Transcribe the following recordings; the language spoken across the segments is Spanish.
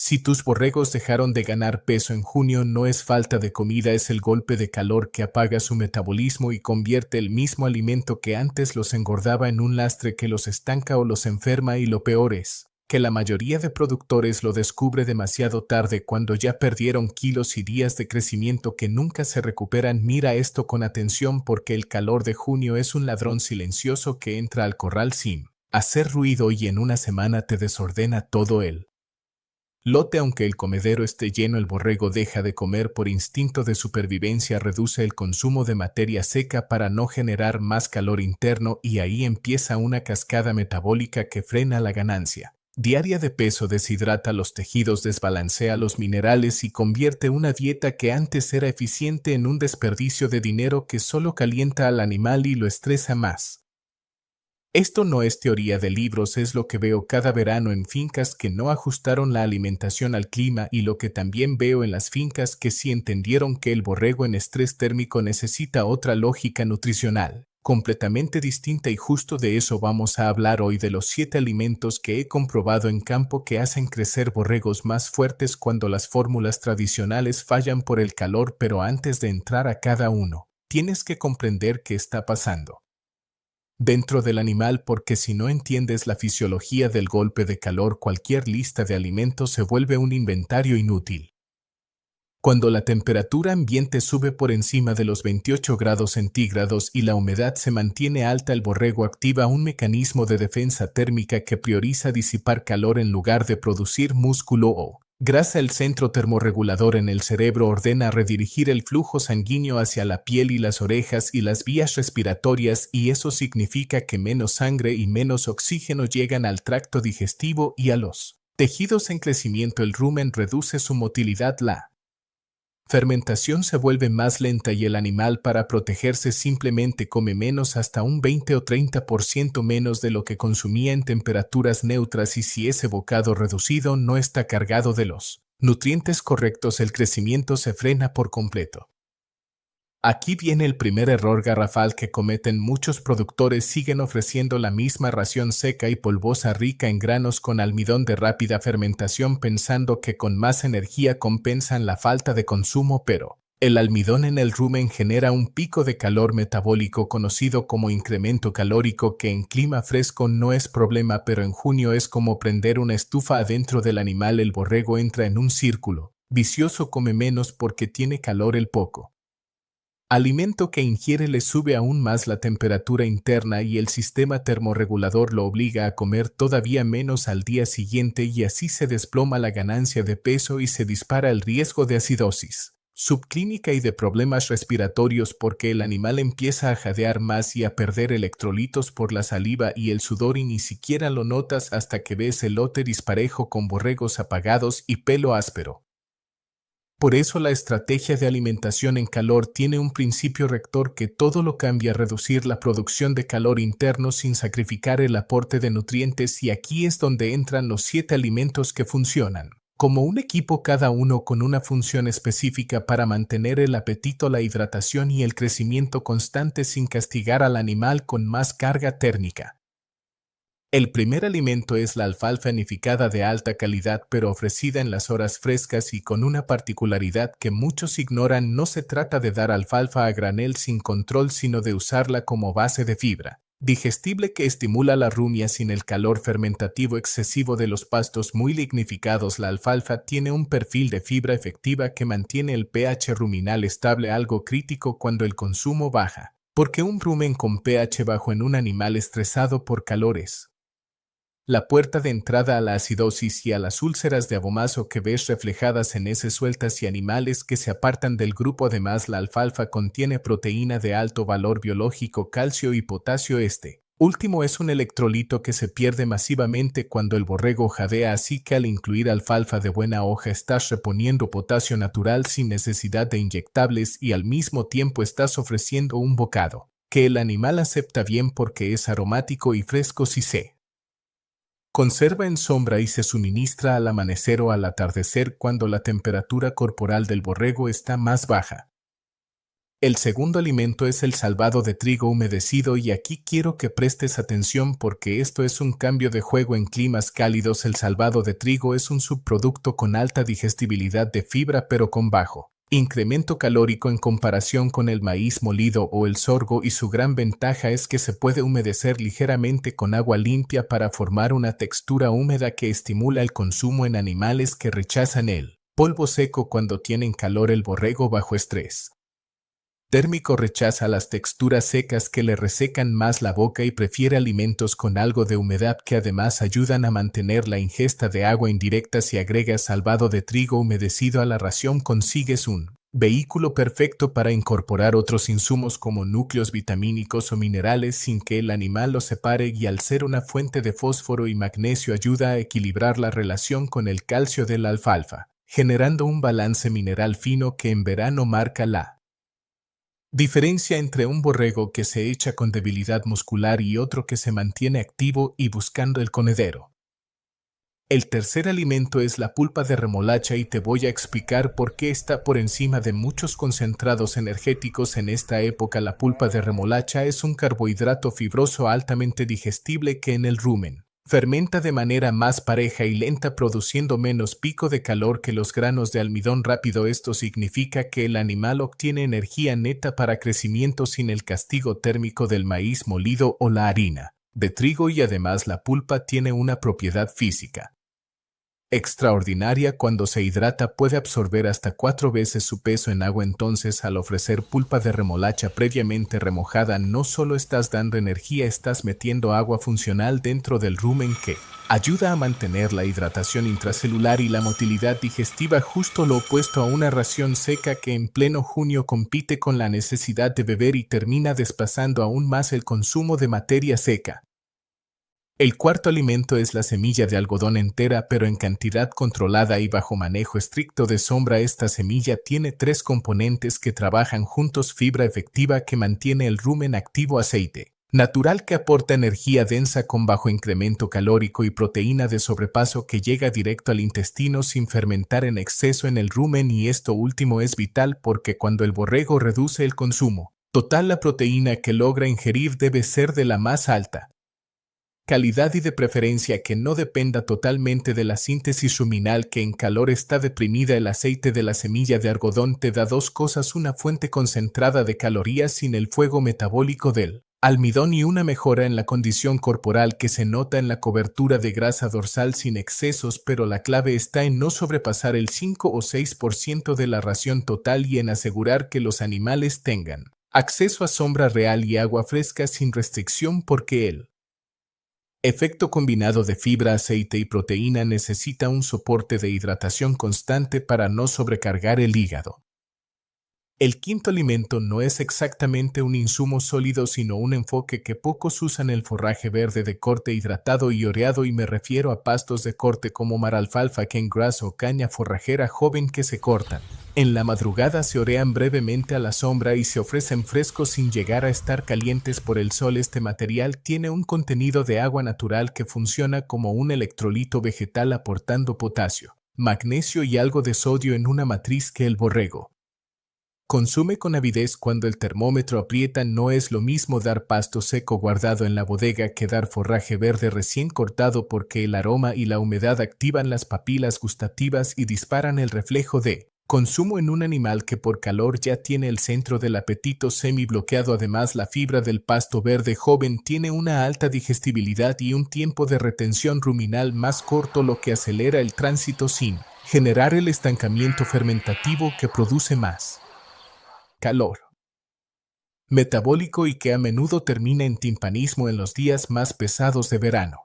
Si tus borregos dejaron de ganar peso en junio, no es falta de comida, es el golpe de calor que apaga su metabolismo y convierte el mismo alimento que antes los engordaba en un lastre que los estanca o los enferma, y lo peor es que la mayoría de productores lo descubre demasiado tarde, cuando ya perdieron kilos y días de crecimiento que nunca se recuperan. Mira esto con atención, porque el calor de junio es un ladrón silencioso que entra al corral sin hacer ruido y en una semana te desordena todo el lote. Aunque el comedero esté lleno, el borrego deja de comer por instinto de supervivencia, reduce el consumo de materia seca para no generar más calor interno, y ahí empieza una cascada metabólica que frena la ganancia diaria de peso, deshidrata los tejidos, desbalancea los minerales y convierte una dieta que antes era eficiente en un desperdicio de dinero que solo calienta al animal y lo estresa más. Esto no es teoría de libros, es lo que veo cada verano en fincas que no ajustaron la alimentación al clima, y lo que también veo en las fincas que sí entendieron que el borrego en estrés térmico necesita otra lógica nutricional completamente distinta. Y justo de eso vamos a hablar hoy, de los 7 alimentos que he comprobado en campo que hacen crecer borregos más fuertes cuando las fórmulas tradicionales fallan por el calor. Pero antes de entrar a cada uno, tienes que comprender qué está pasando dentro del animal, porque si no entiendes la fisiología del golpe de calor, cualquier lista de alimentos se vuelve un inventario inútil. Cuando la temperatura ambiente sube por encima de los 28 grados centígrados y la humedad se mantiene alta, el borrego activa un mecanismo de defensa térmica que prioriza disipar calor en lugar de producir músculo o grasa. El centro termorregulador en el cerebro ordena redirigir el flujo sanguíneo hacia la piel y las orejas y las vías respiratorias, y eso significa que menos sangre y menos oxígeno llegan al tracto digestivo y a los tejidos en crecimiento. El rumen reduce su motilidad, la fermentación se vuelve más lenta y el animal, para protegerse, simplemente come menos, hasta un 20 o 30% menos de lo que consumía en temperaturas neutras, y si ese bocado reducido no está cargado de los nutrientes correctos, el crecimiento se frena por completo. Aquí viene el primer error garrafal que cometen muchos productores: siguen ofreciendo la misma ración seca y polvosa rica en granos con almidón de rápida fermentación, pensando que con más energía compensan la falta de consumo, pero el almidón en el rumen genera un pico de calor metabólico conocido como incremento calórico, que en clima fresco no es problema, pero en junio es como prender una estufa adentro del animal. El borrego entra en un círculo vicioso: come menos porque tiene calor, el poco alimento que ingiere le sube aún más la temperatura interna, y el sistema termorregulador lo obliga a comer todavía menos al día siguiente, y así se desploma la ganancia de peso y se dispara el riesgo de acidosis subclínica y de problemas respiratorios, porque el animal empieza a jadear más y a perder electrolitos por la saliva y el sudor, y ni siquiera lo notas hasta que ves el lote disparejo con borregos apagados y pelo áspero. Por eso la estrategia de alimentación en calor tiene un principio rector que todo lo cambia: reducir la producción de calor interno sin sacrificar el aporte de nutrientes. Y aquí es donde entran los 7 alimentos que funcionan como un equipo, cada uno con una función específica para mantener el apetito, la hidratación y el crecimiento constante sin castigar al animal con más carga térmica. El primer alimento es la alfalfa nidificada de alta calidad, pero ofrecida en las horas frescas y con una particularidad que muchos ignoran: no se trata de dar alfalfa a granel sin control, sino de usarla como base de fibra digestible que estimula la rumia sin el calor fermentativo excesivo de los pastos muy lignificados. La alfalfa tiene un perfil de fibra efectiva que mantiene el pH ruminal estable, algo crítico cuando el consumo baja, porque un rumen con pH bajo en un animal estresado por calores la puerta de entrada a la acidosis y a las úlceras de abomazo que ves reflejadas en heces sueltas y animales que se apartan del grupo. Además, la alfalfa contiene proteína de alto valor biológico, calcio y potasio. Este último es un electrolito que se pierde masivamente cuando el borrego jadea, así que al incluir alfalfa de buena hoja estás reponiendo potasio natural sin necesidad de inyectables, y al mismo tiempo estás ofreciendo un bocado que el animal acepta bien porque es aromático y fresco si se conserva en sombra y se suministra al amanecer o al atardecer, cuando la temperatura corporal del borrego está más baja. El segundo alimento es el salvado de trigo humedecido y aquí quiero que prestes atención porque esto es un cambio de juego en climas cálidos. El salvado de trigo es un subproducto con alta digestibilidad de fibra pero con bajo incremento calórico en comparación con el maíz molido o el sorgo y su gran ventaja es que se puede humedecer ligeramente con agua limpia para formar una textura húmeda que estimula el consumo en animales que rechazan el polvo seco cuando tienen calor. El borrego bajo estrés térmico rechaza las texturas secas que le resecan más la boca y prefiere alimentos con algo de humedad que además ayudan a mantener la ingesta de agua indirecta. Si agregas salvado de trigo humedecido a la ración consigues un vehículo perfecto para incorporar otros insumos como núcleos vitamínicos o minerales sin que el animal los separe y al ser una fuente de fósforo y magnesio ayuda a equilibrar la relación con el calcio de la alfalfa, generando un balance mineral fino que en verano marca la diferencia entre un borrego que se echa con debilidad muscular y otro que se mantiene activo y buscando el comedero. El tercer alimento es la pulpa de remolacha y te voy a explicar por qué está por encima de muchos concentrados energéticos en esta época. La pulpa de remolacha es un carbohidrato fibroso altamente digestible que en el rumen fermenta de manera más pareja y lenta produciendo menos pico de calor que los granos de almidón rápido. Esto significa que el animal obtiene energía neta para crecimiento sin el castigo térmico del maíz molido o la harina de trigo y además la pulpa tiene una propiedad física extraordinaria. Cuando se hidrata puede absorber hasta 4 veces su peso en agua. Entonces, al ofrecer pulpa de remolacha previamente remojada, no solo estás dando energía, estás metiendo agua funcional dentro del rumen que ayuda a mantener la hidratación intracelular y la motilidad digestiva, justo lo opuesto a una ración seca que en pleno junio compite con la necesidad de beber y termina desplazando aún más el consumo de materia seca. El cuarto alimento es la semilla de algodón entera, pero en cantidad controlada y bajo manejo estricto de sombra. Esta semilla tiene 3 componentes que trabajan juntos: fibra efectiva que mantiene el rumen activo, aceite natural que aporta energía densa con bajo incremento calórico y proteína de sobrepaso que llega directo al intestino sin fermentar en exceso en el rumen. Y esto último es vital porque cuando el borrego reduce el consumo total, la proteína que logra ingerir debe ser de la más alta calidad y de preferencia que no dependa totalmente de la síntesis ruminal que en calor está deprimida. El aceite de la semilla de algodón te da 2 cosas: una fuente concentrada de calorías sin el fuego metabólico del almidón y una mejora en la condición corporal que se nota en la cobertura de grasa dorsal sin excesos, pero la clave está en no sobrepasar el 5 o 6% de la ración total y en asegurar que los animales tengan acceso a sombra real y agua fresca sin restricción, porque el efecto combinado de fibra, aceite y proteína necesita un soporte de hidratación constante para no sobrecargar el hígado. El quinto alimento no es exactamente un insumo sólido, sino un enfoque que pocos usan: el forraje verde de corte hidratado y oreado, y me refiero a pastos de corte como maralfalfa, cane grass o caña forrajera joven que se cortan en la madrugada, se orean brevemente a la sombra y se ofrecen frescos sin llegar a estar calientes por el sol. Este material tiene un contenido de agua natural que funciona como un electrolito vegetal, aportando potasio, magnesio y algo de sodio en una matriz que el borrego consume con avidez. Cuando el termómetro aprieta, no es lo mismo dar pasto seco guardado en la bodega que dar forraje verde recién cortado, porque el aroma y la humedad activan las papilas gustativas y disparan el reflejo de consumo en un animal que por calor ya tiene el centro del apetito semi bloqueado. Además, la fibra del pasto verde joven tiene una alta digestibilidad y un tiempo de retención ruminal más corto, lo que acelera el tránsito sin generar el estancamiento fermentativo que produce más calor metabólico y que a menudo termina en timpanismo en los días más pesados de verano.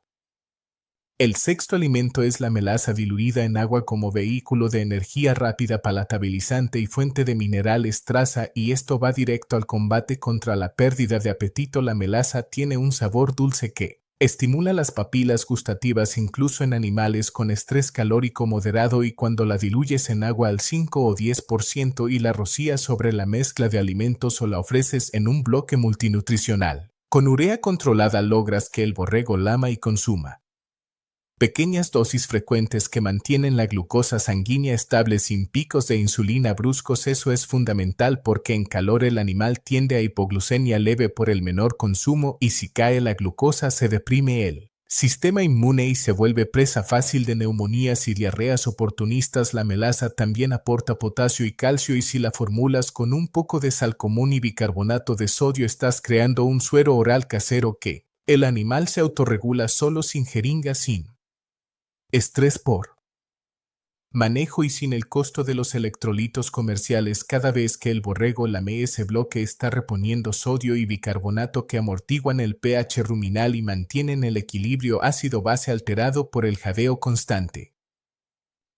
El sexto alimento es la melaza diluida en agua como vehículo de energía rápida, palatabilizante y fuente de minerales traza, y esto va directo al combate contra la pérdida de apetito. La melaza tiene un sabor dulce que estimula las papilas gustativas incluso en animales con estrés calórico moderado, y cuando la diluyes en agua al 5 o 10% y la rocías sobre la mezcla de alimentos o la ofreces en un bloque multinutricional con urea controlada, logras que el borrego lama y consuma Pequeñas dosis frecuentes que mantienen la glucosa sanguínea estable sin picos de insulina bruscos. Eso es fundamental porque en calor el animal tiende a hipoglucemia leve por el menor consumo y si cae la glucosa se deprime el sistema inmune y se vuelve presa fácil de neumonías y diarreas oportunistas. La melaza también aporta potasio y calcio y si la formulas con un poco de sal común y bicarbonato de sodio estás creando un suero oral casero que el animal se autorregula solo sin jeringa sin estrés por manejo y sin el costo de los electrolitos comerciales. Cada vez que el borrego lame ese bloque está reponiendo sodio y bicarbonato que amortiguan el pH ruminal y mantienen el equilibrio ácido-base alterado por el jadeo constante.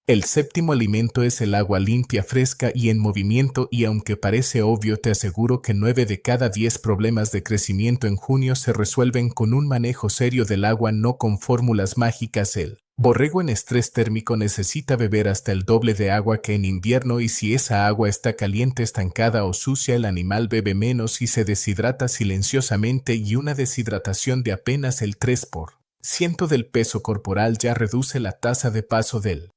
El séptimo alimento es el agua limpia, fresca y en movimiento y aunque parece obvio te aseguro que 9 de cada 10 problemas de crecimiento en junio se resuelven con un manejo serio del agua, no con fórmulas mágicas. El borrego en estrés térmico necesita beber hasta el doble de agua que en invierno y si esa agua está caliente, estancada o sucia el animal bebe menos y se deshidrata silenciosamente y una deshidratación de apenas el 3% del peso corporal ya reduce la tasa de paso del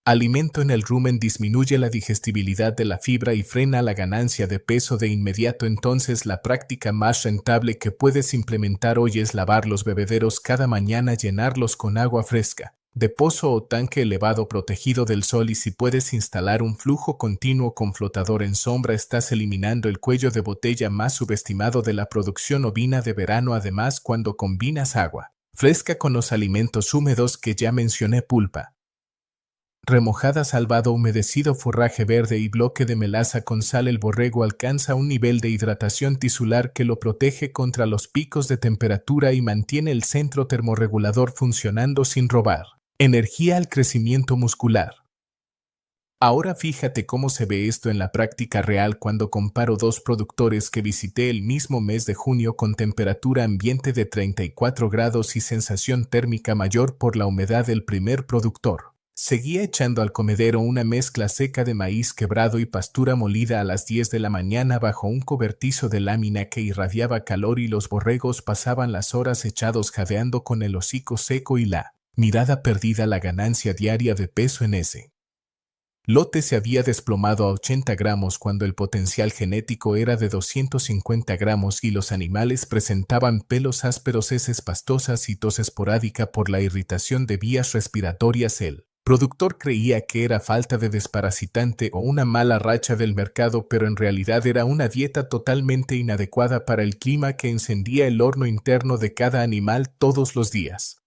alimento en el rumen, disminuye la digestibilidad de la fibra y frena la ganancia de peso de inmediato. Entonces la práctica más rentable que puedes implementar hoy es lavar los bebederos cada mañana, llenarlos con agua fresca, de pozo o tanque elevado protegido del sol y si puedes instalar un flujo continuo con flotador en sombra estás eliminando el cuello de botella más subestimado de la producción ovina de verano. Además, cuando combinas agua fresca con los alimentos húmedos que ya mencioné, pulpa remojada, salvado humedecido, forraje verde y bloque de melaza con sal, el borrego alcanza un nivel de hidratación tisular que lo protege contra los picos de temperatura y mantiene el centro termorregulador funcionando sin robar energía al crecimiento muscular. Ahora fíjate cómo se ve esto en la práctica real cuando comparo dos productores que visité el mismo mes de junio con temperatura ambiente de 34 grados y sensación térmica mayor por la humedad. El primer productor seguía echando al comedero una mezcla seca de maíz quebrado y pastura molida a las 10 de la mañana bajo un cobertizo de lámina que irradiaba calor y los borregos pasaban las horas echados jadeando con el hocico seco y la mirada perdida. La ganancia diaria de peso en ese lote se había desplomado a 80 gramos cuando el potencial genético era de 250 gramos y los animales presentaban pelos ásperos, heces pastosas y tos esporádica por la irritación de vías respiratorias. El productor creía que era falta de desparasitante o una mala racha del mercado, pero en realidad era una dieta totalmente inadecuada para el clima que encendía el horno interno de cada animal todos los días.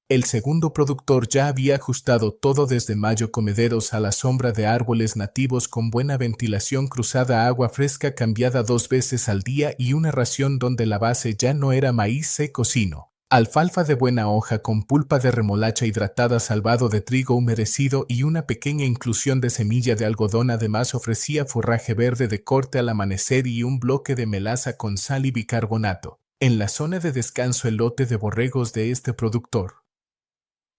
El segundo productor ya había ajustado todo desde mayo: comederos a la sombra de árboles nativos con buena ventilación cruzada, agua fresca cambiada 2 veces al día y una ración donde la base ya no era maíz seco sino alfalfa de buena hoja con pulpa de remolacha hidratada, salvado de trigo humedecido y una pequeña inclusión de semilla de algodón. Además ofrecía forraje verde de corte al amanecer y un bloque de melaza con sal y bicarbonato. En la zona de descanso, el lote de borregos de este productor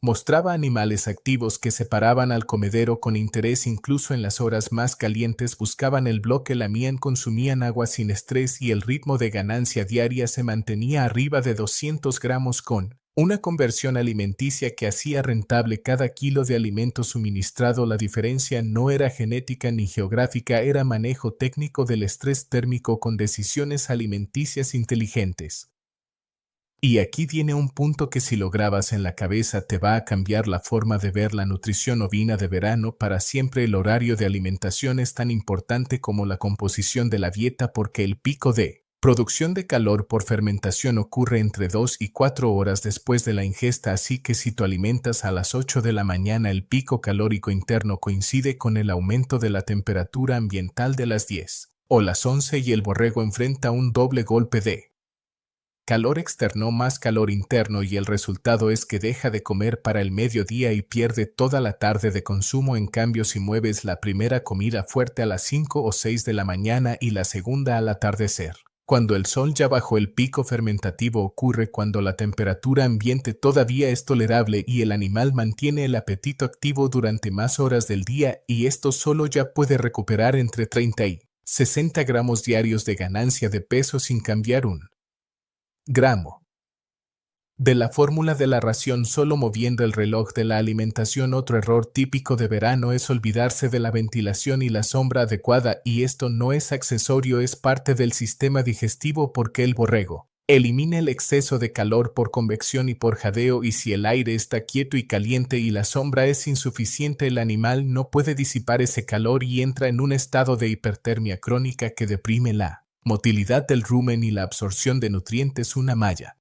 mostraba animales activos que se paraban al comedero con interés incluso en las horas más calientes, buscaban el bloque, lamían, consumían agua sin estrés y el ritmo de ganancia diaria se mantenía arriba de 200 gramos con una conversión alimenticia que hacía rentable cada kilo de alimento suministrado. La diferencia no era genética ni geográfica, era manejo técnico del estrés térmico con decisiones alimenticias inteligentes. Y aquí viene un punto que si lo grabas en la cabeza te va a cambiar la forma de ver la nutrición ovina de verano para siempre. El horario de alimentación es tan importante como la composición de la dieta porque el pico de producción de calor por fermentación ocurre entre 2 y 4 horas después de la ingesta, así que si tú alimentas a las 8 de la mañana el pico calórico interno coincide con el aumento de la temperatura ambiental de las 10 o las 11 y el borrego enfrenta un doble golpe de calor externo más calor interno y el resultado es que deja de comer para el mediodía y pierde toda la tarde de consumo. En cambio, si mueves la primera comida fuerte a las 5 o 6 de la mañana y la segunda al atardecer, cuando el sol ya bajó, el pico fermentativo ocurre cuando la temperatura ambiente todavía es tolerable y el animal mantiene el apetito activo durante más horas del día y esto solo ya puede recuperar entre 30 y 60 gramos diarios de ganancia de peso sin cambiar un gramo. de la fórmula de la ración solo moviendo el reloj de la alimentación. Otro error típico de verano es olvidarse de la ventilación y la sombra adecuada, y esto no es accesorio, es parte del sistema digestivo porque el borrego elimina el exceso de calor por convección y por jadeo, y si el aire está quieto y caliente y la sombra es insuficiente, el animal no puede disipar ese calor y entra en un estado de hipertermia crónica que deprime la motilidad del rumen y la absorción de nutrientes. Una malla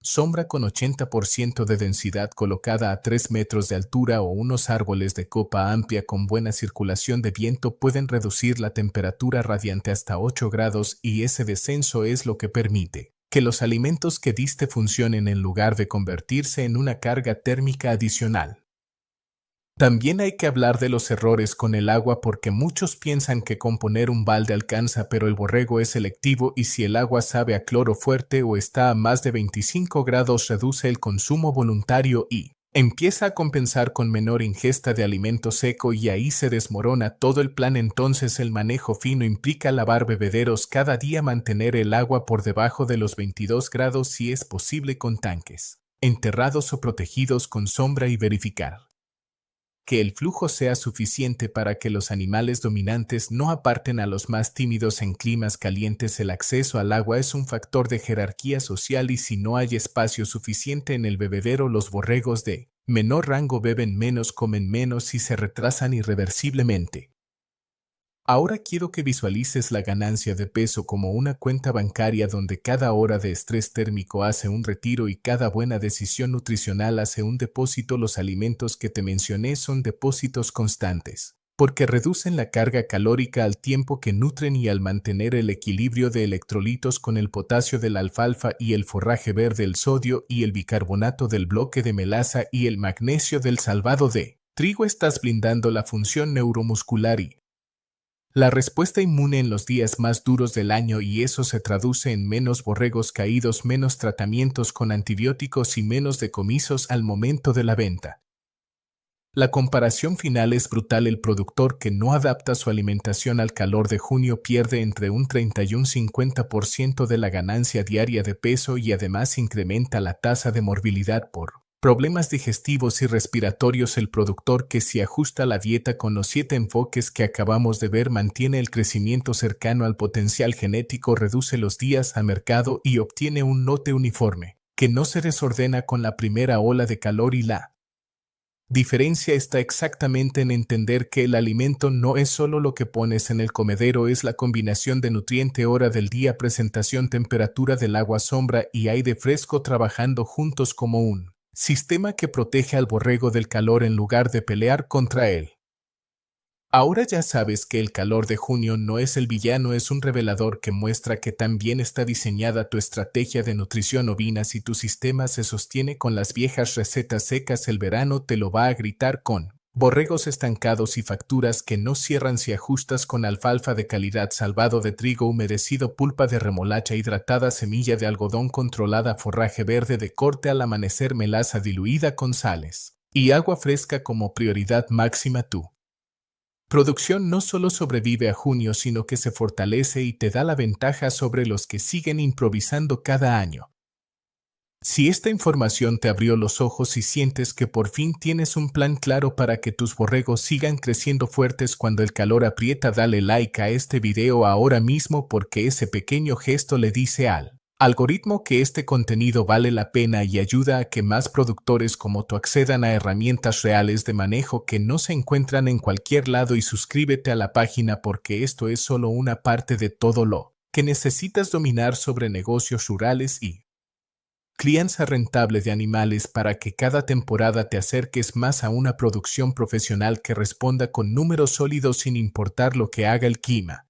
sombra con 80% de densidad colocada a 3 metros de altura o unos árboles de copa amplia con buena circulación de viento pueden reducir la temperatura radiante hasta 8 grados, y ese descenso es lo que permite que los alimentos que diste funcionen en lugar de convertirse en una carga térmica adicional. También hay que hablar de los errores con el agua, porque muchos piensan que con poner un balde alcanza, pero el borrego es selectivo y si el agua sabe a cloro fuerte o está a más de 25 grados reduce el consumo voluntario y empieza a compensar con menor ingesta de alimento seco, y ahí se desmorona todo el plan. Entonces el manejo fino implica lavar bebederos cada día, mantener el agua por debajo de los 22 grados si es posible con tanques enterrados o protegidos con sombra, y verificar que el flujo sea suficiente para que los animales dominantes no aparten a los más tímidos en climas calientes. El acceso al agua es un factor de jerarquía social, y si no hay espacio suficiente en el bebedero, los borregos de menor rango beben menos, comen menos y se retrasan irreversiblemente. Ahora quiero que visualices la ganancia de peso como una cuenta bancaria donde cada hora de estrés térmico hace un retiro y cada buena decisión nutricional hace un depósito. Los alimentos que te mencioné son depósitos constantes, porque reducen la carga calórica al tiempo que nutren, y al mantener el equilibrio de electrolitos con el potasio de la alfalfa y el forraje verde, el sodio y el bicarbonato del bloque de melaza y el magnesio del salvado de trigo, estás blindando la función neuromuscular y la respuesta inmune en los días más duros del año, y eso se traduce en menos borregos caídos, menos tratamientos con antibióticos y menos decomisos al momento de la venta. La comparación final es brutal. El productor que no adapta su alimentación al calor de junio pierde entre un 30 y un 50% de la ganancia diaria de peso, y además incrementa la tasa de morbilidad por problemas digestivos y respiratorios. El productor que se ajusta la dieta con los 7 enfoques que acabamos de ver mantiene el crecimiento cercano al potencial genético, reduce los días al mercado y obtiene un lote uniforme que no se desordena con la primera ola de calor. Y la diferencia está exactamente en entender que el alimento no es solo lo que pones en el comedero, es la combinación de nutriente, hora del día, presentación, temperatura del agua, sombra y aire fresco trabajando juntos como un sistema que protege al borrego del calor en lugar de pelear contra él. Ahora ya sabes que el calor de junio no es el villano, es un revelador que muestra que tan bien está diseñada tu estrategia de nutrición ovina. Si tu sistema se sostiene con las viejas recetas secas, el verano te lo va a gritar con borregos estancados y facturas que no cierran. Si ajustas con alfalfa de calidad, salvado de trigo humedecido, pulpa de remolacha hidratada, semilla de algodón controlada, forraje verde de corte al amanecer, melaza diluida con sales y agua fresca como prioridad máxima, tu producción no solo sobrevive a junio, sino que se fortalece y te da la ventaja sobre los que siguen improvisando cada año. Si esta información te abrió los ojos y sientes que por fin tienes un plan claro para que tus borregos sigan creciendo fuertes cuando el calor aprieta, dale like a este video ahora mismo, porque ese pequeño gesto le dice al algoritmo que este contenido vale la pena y ayuda a que más productores como tú accedan a herramientas reales de manejo que no se encuentran en cualquier lado. Y suscríbete a la página, porque esto es solo una parte de todo lo que necesitas dominar sobre negocios rurales y crianza rentable de animales para que cada temporada te acerques más a una producción profesional que responda con números sólidos sin importar lo que haga el clima.